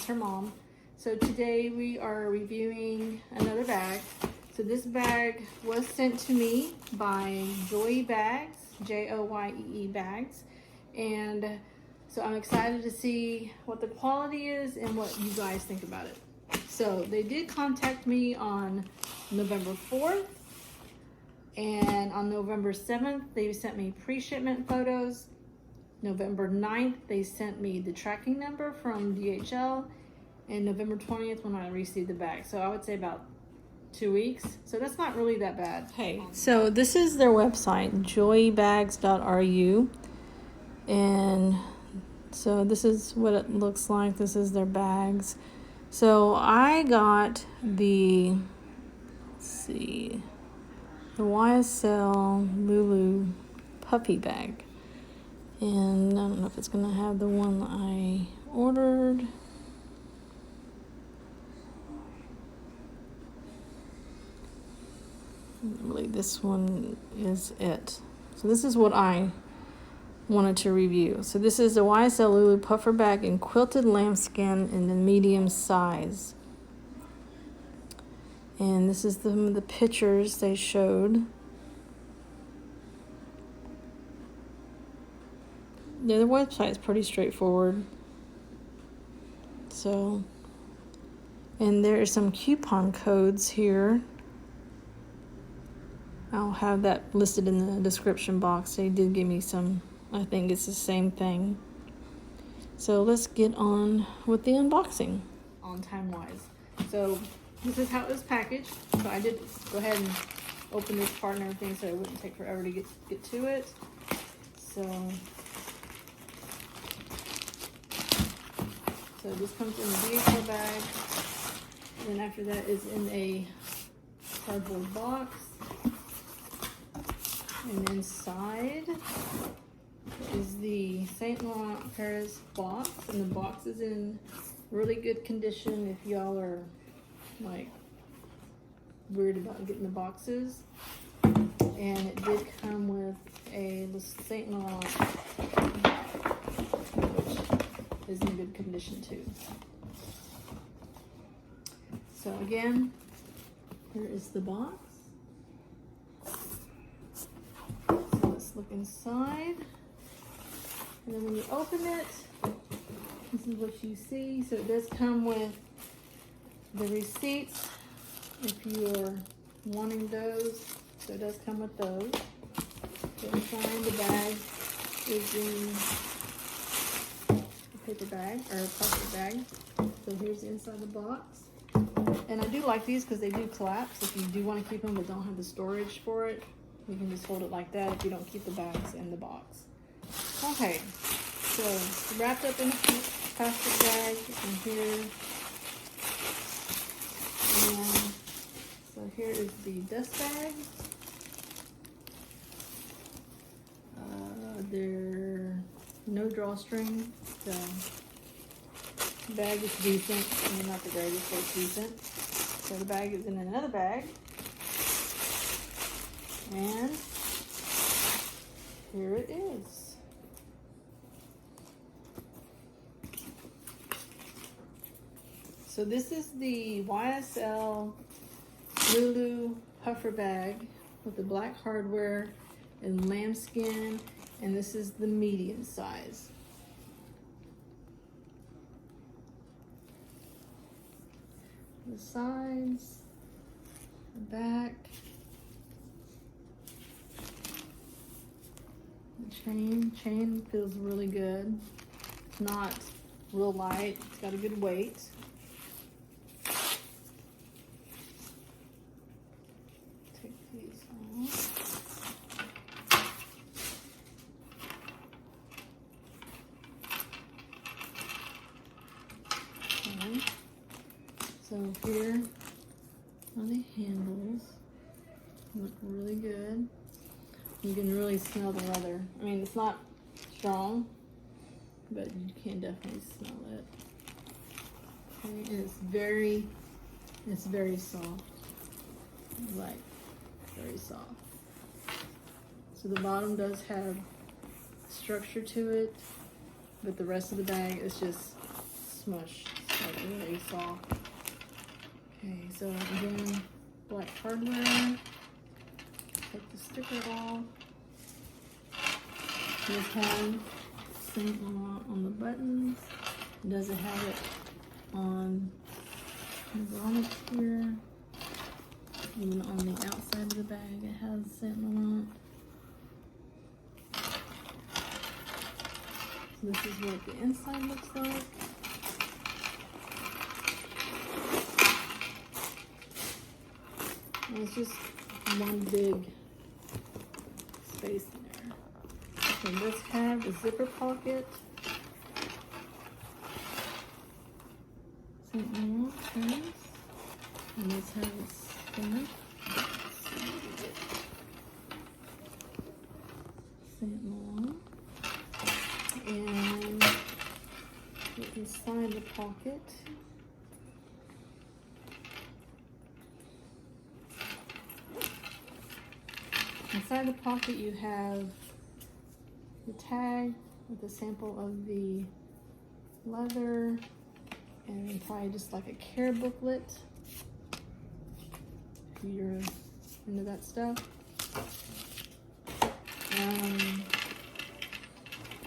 her mom. So today we are reviewing another bag. So this bag was sent to me by Joy Bags, Joyee Bags. And so I'm excited to see what the quality is and what you guys think about it. So they did contact me on November 4th. And on November 7th, they sent me pre-shipment photos. November 9th, they sent me the tracking number from DHL. And November 20th when I received the bag. So I would say about 2 weeks. So that's not really that bad. Hey, so this is their website, joybags.ru. And so this is what it looks like. This is their bags. So I got the, let's see, the YSL Lulu puffy bag. And I don't know if it's going to have the one I ordered. Really, this one is it. So this is what I wanted to review. So this is a YSL Lulu puffer bag in quilted lambskin in the medium size. And this is the pictures they showed. Their website is pretty straightforward. So, and there are some coupon codes here. I'll have that listed in the description box. They did give me some, I think it's the same thing. So let's get on with the unboxing. On time wise. So this is how it was packaged. So I did go ahead and open this part and everything so it wouldn't take forever to get to it. So this comes in the DHL bag. And then after that is in a cardboard box. And inside is the St. Laurent Paris box. And the box is in really good condition if y'all are like weird about getting the boxes. And it did come with a St. Laurent, which is in good condition too. So again, here is the box. So let's look inside. And then when you open it, this is what you see. So it does come with the receipts if you are wanting those. So it does come with those. So inside the bag is in a paper bag or a plastic bag. So here's the inside of the box. And I do like these because they do collapse. If you do want to keep them but don't have the storage for it, you can just hold it like that if you don't keep the bags in the box. Okay, so wrapped up in a plastic bag and here. And so here is the dust bag. They're no drawstring, so the bag is decent. I mean, not the greatest, but it's decent. So the bag is in another bag. And here it is. So this is the YSL Lulu puffer bag with the black hardware and lambskin, and this is the medium size. The sides, the back, the chain feels really good. It's not real light, it's got a good weight. Take these off. Okay. So here are the handles. Look really good. You can really smell the leather. I mean, it's not strong, but you can definitely smell it. Okay, and it's very soft. Like, very soft. So the bottom does have structure to it, but the rest of the bag is just smush. like really soft. Okay, so again, black hardware. Take the sticker off. This has Saint Laurent on the buttons. It doesn't have it on the bottom here. Even on the outside of the bag, it has Saint Laurent. So this is what the inside looks like. And it's just one big space in there. So this has a zipper pocket. Saint Laurent purse. And this has a stamp. Saint Laurent. And inside the pocket, you have the tag with a sample of the leather and probably just like a care booklet if you're into that stuff.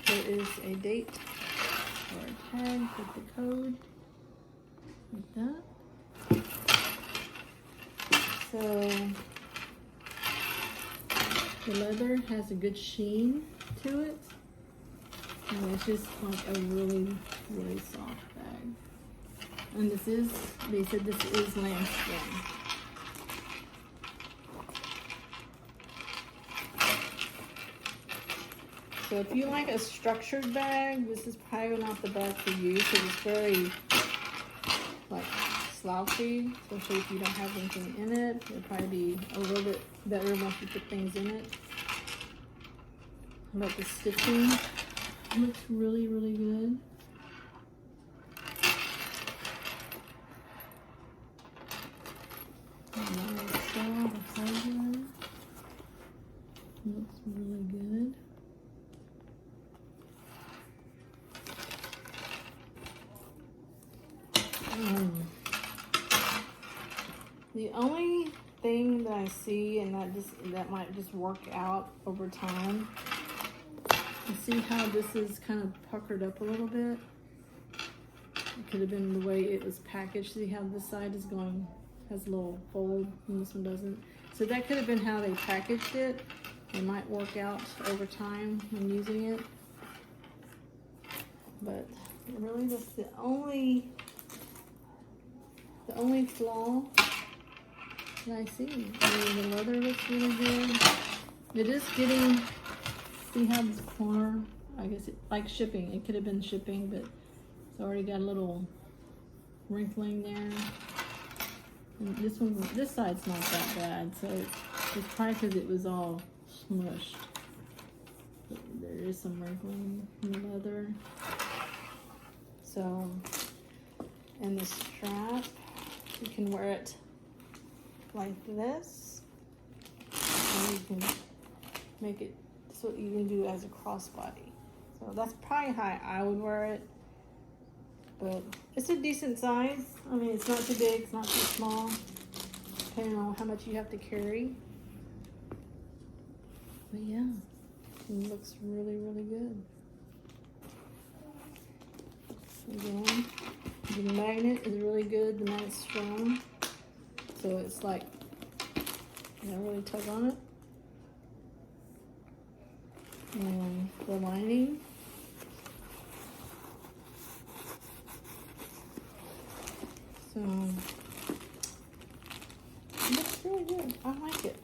There is a date or a tag with the code, like that. So the leather has a good sheen to it, and it's just like a really, really soft bag. And this is, they said this is lambskin. So if you like a structured bag, this is probably not the bag for you because it's very like slouchy, especially if you don't have anything in it. It'll probably be a little bit better once you put things in it. But the stitching looks really, really good. YSL, the hardware looks really good. The only thing that I see, and that might just work out over time, you see how this is kind of puckered up a little bit? It could have been the way it was packaged. See how this side is going, has a little fold, and this one doesn't. So that could have been how they packaged it. It might work out over time when using it. But really that's the only flaw that I see. I mean, the leather looks really good. It is getting, see how this corner, I guess it, like shipping, it could have been shipping, but it's already got a little wrinkling there. And this side's not that bad, so it's probably because it was all smushed. But there is some wrinkling in the leather. So, and the strap, you can wear it like this, and you can make it so you can do as a crossbody. So that's probably how I would wear it, but it's a decent size. I mean, it's not too big, it's not too small, depending on how much you have to carry. But yeah, it looks really, really good. Again, the magnet is really good. The magnet's strong, so it's like, you know, really tug on it. And the lining, so it looks really good. I like it.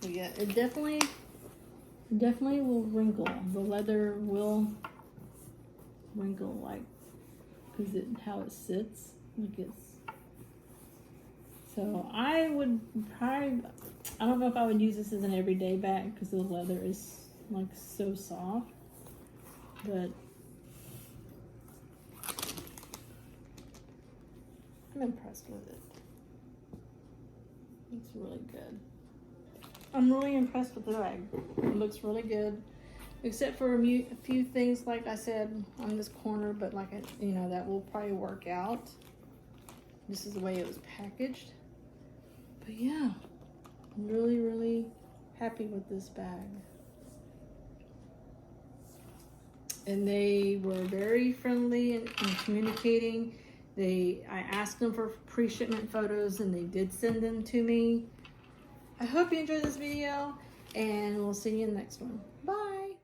So yeah, it definitely will wrinkle. The leather will wrinkle, like, because how it sits, like it's. So I would probably, I don't know if I would use this as an everyday bag because the leather is like so soft, but I'm impressed with it. It's really good. I'm really impressed with the bag. It looks really good, except for a few things, like I said, on this corner, but like, you know, that will probably work out. This is the way it was packaged. But yeah, I'm really, really happy with this bag. And they were very friendly and communicating. I asked them for pre-shipment photos and they did send them to me. I hope you enjoyed this video and we'll see you in the next one. Bye.